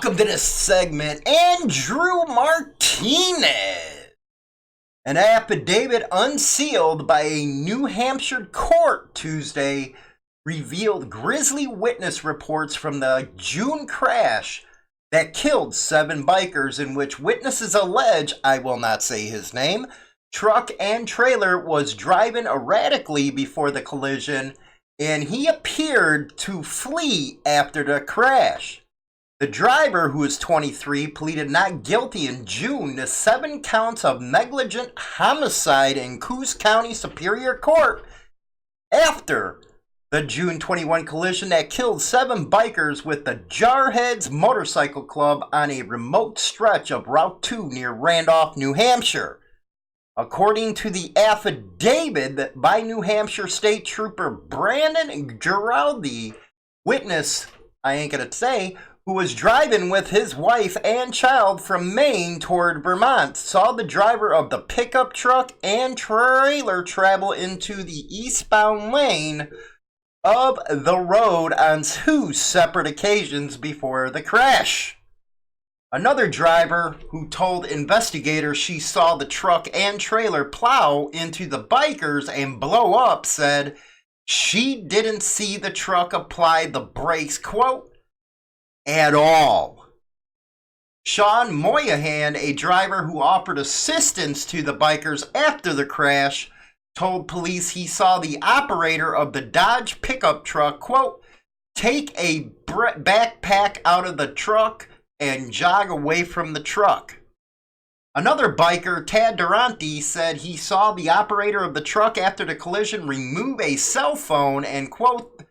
Welcome to this segment, Andrew Martinez. An affidavit unsealed by a New Hampshire court Tuesday revealed grisly witness reports from the June crash that killed 7 bikers, in which witnesses allege, I will not say his name, truck and trailer was driving erratically before the collision, and he appeared to flee after the crash. The driver, who is 23, pleaded not guilty in June to 7 counts of negligent homicide in Coos County Superior Court after the June 21 collision that killed 7 bikers with the Jarheads Motorcycle Club on a remote stretch of Route 2 near Randolph, New Hampshire. According to the affidavit by New Hampshire State Trooper Brandon Giraldi, witness, I ain't gonna say, who was driving with his wife and child from Maine toward Vermont, saw the driver of the pickup truck and trailer travel into the eastbound lane of the road on 2 separate occasions before the crash. Another driver, who told investigators she saw the truck and trailer plow into the bikers and blow up, said she didn't see the truck apply the brakes, quote, at all. Sean Moynihan, a driver who offered assistance to the bikers after the crash, told police he saw the operator of the Dodge pickup truck, quote, take a backpack out of the truck and jog away from the truck. Another biker, Tad Durante, said he saw the operator of the truck after the collision remove a cell phone and, quote,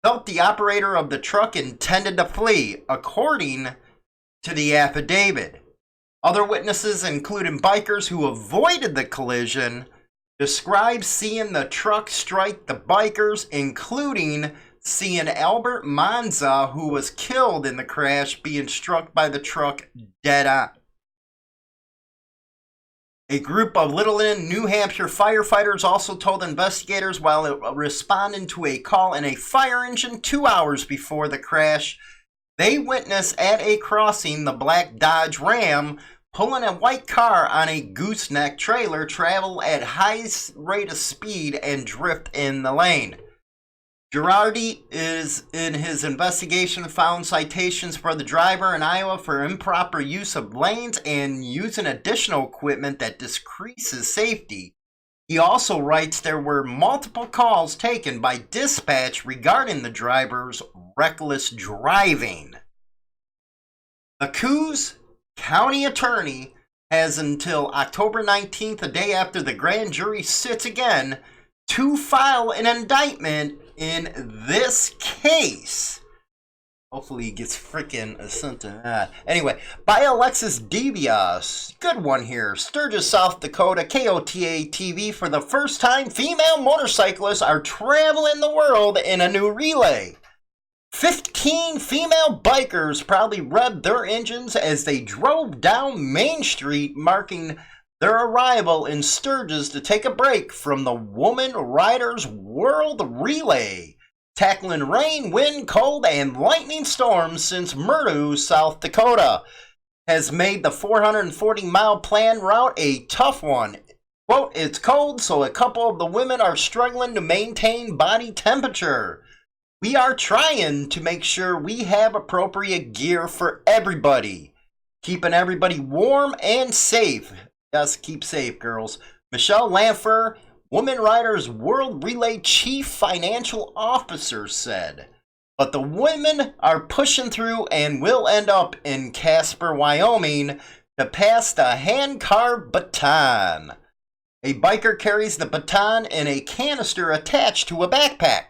felt the operator of the truck intended to flee, according to the affidavit. Other witnesses, including bikers who avoided the collision, described seeing the truck strike the bikers, including seeing Albert Manza, who was killed in the crash, being struck by the truck dead on. A group of Little Inn, New Hampshire firefighters also told investigators while responding to a call in a fire engine 2 hours before the crash, they witnessed at a crossing the black Dodge Ram pulling a white car on a gooseneck trailer travel at high rate of speed and drift in the lane. Girardi is in his investigation found citations for the driver in Iowa for improper use of lanes and using additional equipment that decreases safety. He also writes there were multiple calls taken by dispatch regarding the driver's reckless driving. The Coos County Attorney has until October 19th, the day after the grand jury sits again, to file an indictment in this case. Hopefully he gets freaking sent to that. Anyway, by Alexis Devias. Good one here. Sturgis, South Dakota, KOTA TV. For the first time, female motorcyclists are traveling the world in a new relay. 15 female bikers proudly revved their engines as they drove down Main Street, marking their arrival in Sturgis to take a break from the Woman Riders World Relay, tackling rain, wind, cold, and lightning storms since Murdo, South Dakota, has made the 440-mile planned route a tough one. Quote, it's cold, so a couple of the women are struggling to maintain body temperature. We are trying to make sure we have appropriate gear for everybody, keeping everybody warm and safe. Yes, keep safe, girls. Michelle Lanfer, Woman Riders World Relay Chief Financial Officer, said. But the women are pushing through and will end up in Casper, Wyoming to pass the hand-carved baton. A biker carries the baton in a canister attached to a backpack.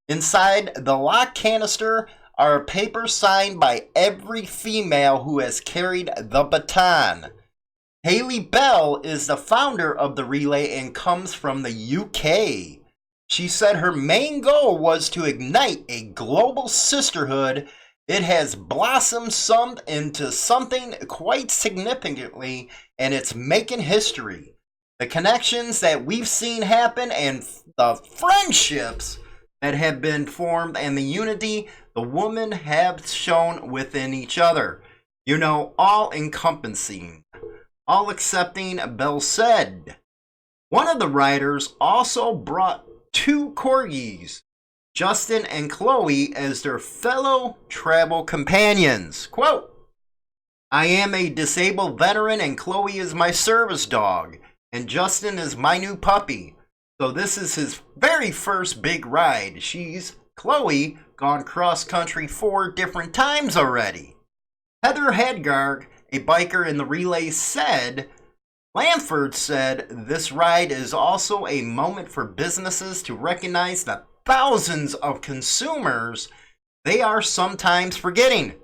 Inside the locked canister are papers signed by every female who has carried the baton. Haley Bell is the founder of the relay and comes from the UK. She said her main goal was to ignite a global sisterhood. It has blossomed into something quite significantly, and it's making history. The connections that we've seen happen and the friendships that have been formed and the unity the women have shown within each other. all-encompassing, all-accepting, Bell said. One of the riders also brought two corgis, Justin and Chloe, as their fellow travel companions. Quote, I am a disabled veteran and Chloe is my service dog, and Justin is my new puppy. So this is his very first big ride. She's, Chloe, gone cross-country 4 different times already. Heather Hadgard, a biker in the relay, said, Lanford said, this ride is also a moment for businesses to recognize the thousands of consumers they are sometimes forgetting.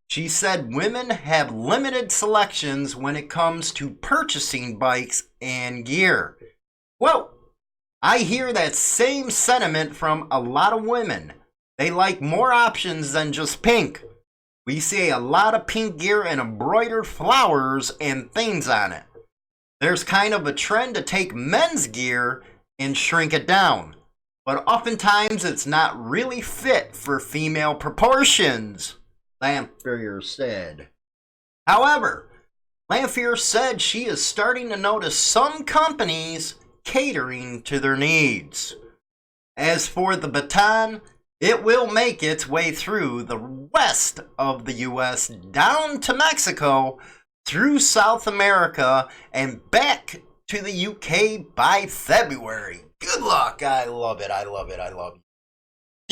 She said women have limited selections when it comes to purchasing bikes and gear. Well, I hear that same sentiment from a lot of women. They like more options than just pink. We see a lot of pink gear and embroidered flowers and things on it. There's kind of a trend to take men's gear and shrink it down, but oftentimes it's not really fit for female proportions, Lanfear said. However, Lanfear said she is starting to notice some companies catering to their needs. As for the baton, it will make its way through the west of the U.S. down to Mexico, through South America, and back to the UK by February. Good luck. I love it. I love it. I love it.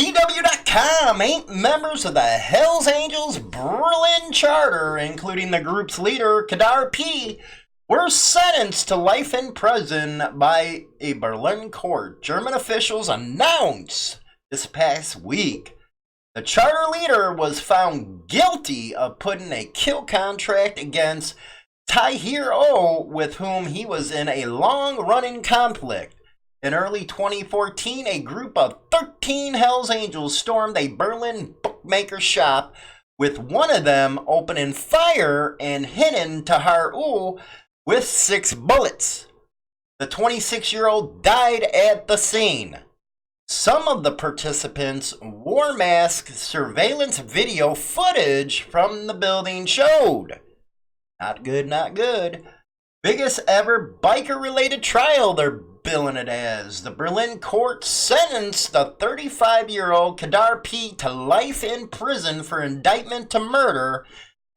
DW.com, 8 members of the Hells Angels Berlin Charter, including the group's leader, Kadar P., were sentenced to life in prison by a Berlin court, German officials announced this past week. The charter leader was found guilty of putting a kill contract against Tahir O, with whom he was in a long-running conflict. In early 2014, a group of 13 Hells Angels stormed a Berlin bookmaker shop, with one of them opening fire and hitting Tahir O with 6 bullets. The 26-year-old died at the scene. Some of the participants wore masks. Surveillance video footage from the building showed. Not good, not good. Biggest ever biker-related trial, they're billing it as. The Berlin court sentenced the 35-year-old Kadar P. to life in prison for indictment to murder,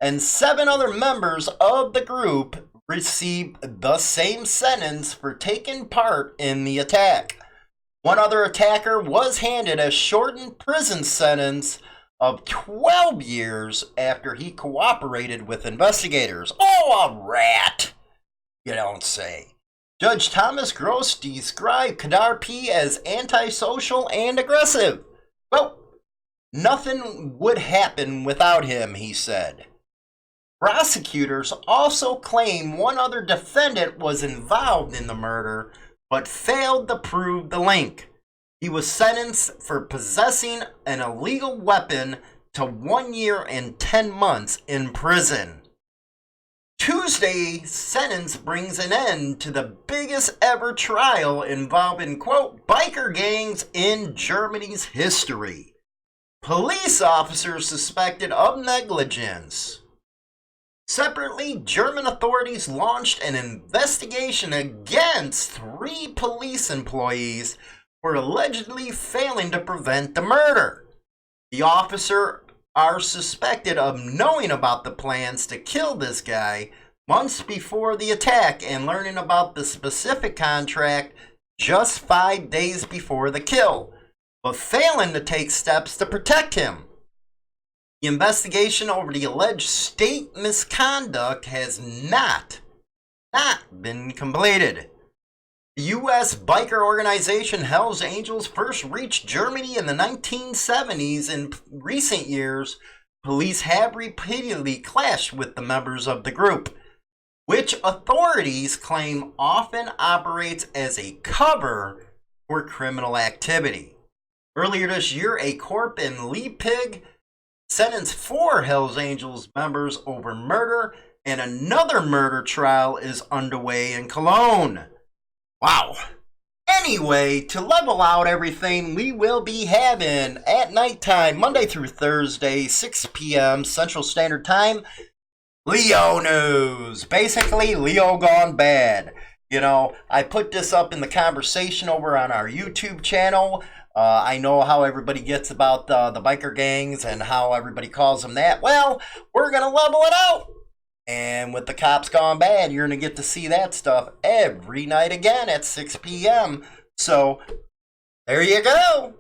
and 7 other members of the group received the same sentence for taking part in the attack. One other attacker was handed a shortened prison sentence of 12 years after he cooperated with investigators. Oh, a rat! You don't say. Judge Thomas Gross described Kadar P. as antisocial and aggressive. Well, nothing would happen without him, he said. Prosecutors also claim one other defendant was involved in the murder, but failed to prove the link. He was sentenced for possessing an illegal weapon to 1 year and 10 months in prison. Tuesday's sentence brings an end to the biggest ever trial involving, quote, biker gangs in Germany's history. Police officers suspected of negligence. Separately, German authorities launched an investigation against 3 police employees for allegedly failing to prevent the murder. The officers are suspected of knowing about the plans to kill this guy months before the attack and learning about the specific contract just 5 days before the kill, but failing to take steps to protect him. The investigation over the alleged state misconduct has not been completed. The U.S. biker organization Hells Angels first reached Germany in the 1970s. In recent years, police have repeatedly clashed with the members of the group, which authorities claim often operates as a cover for criminal activity. Earlier this year, a court in Leipzig sentenced 4 Hells Angels members over murder, and another murder trial is underway in Cologne. Wow. Anyway, to level out everything, we will be having at nighttime, Monday through Thursday, 6 p.m. Central Standard Time, Leo news. Basically, Leo gone bad. You know, I put this up in the conversation over on our YouTube channel. I know how everybody gets about the biker gangs and how everybody calls them that. Well, we're going to level it out. And with the cops gone bad, you're going to get to see that stuff every night again at 6 p.m. So, there you go.